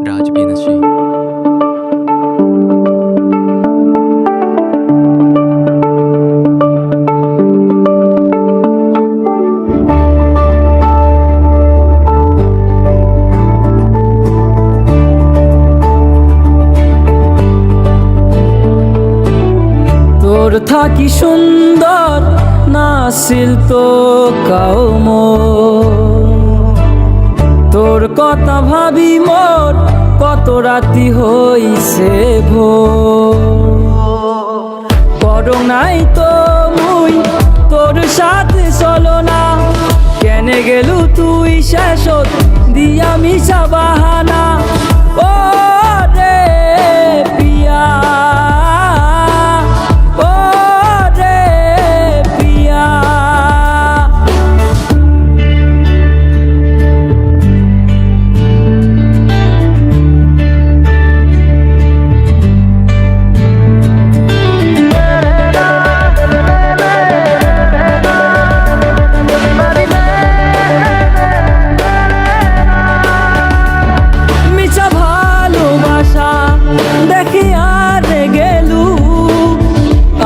রাজবীনাশ্রী। তোর থাকি সুন্দর নাছিল তো কাউম, তোর কথা ভাবি মোর কত রাতি হইছে ভোর। করো নাই তো মুই তোর সাথে চলো না, কেনে গেলু তুই শেষত দিয়া মিশা বাহানা। ও রে পিয়া, ও রে পিয়া,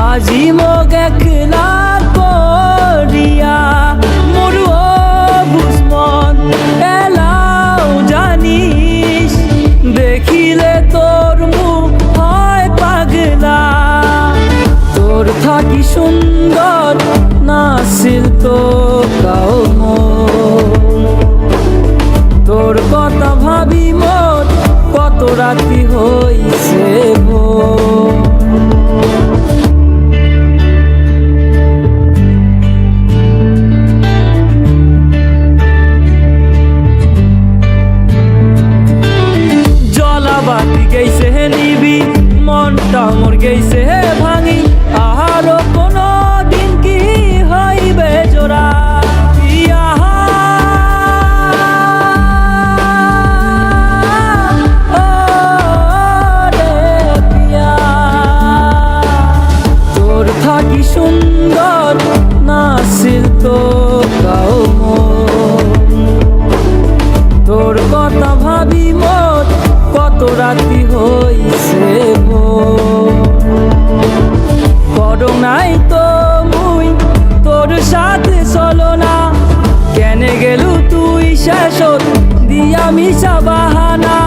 আজি মোক একলা করিয়া মরু বুঝমন এলাও জানিস, দেখিলে তোর মুখ হয় পাগলা। তোর থাকি সুন্দর নাছিল তো কাউম, তোর কথা ভাবি মোর কত রাতি হইছে ভোর। বাতি গেছে নিবি, মনটা মোর গেছে ভাঙি, আহারো কোনো দিন কি হইবে জোড়া। তোর থাকি সুন্দর নাছিল তো কাউম, তোর কথা ভাবি মোর কত রাতি হইছে ভোর। করো নাই তো মুই তোর সাথে চলো না, কেনে গেলু তুই শেষত দিয়া মিশা বাহানা।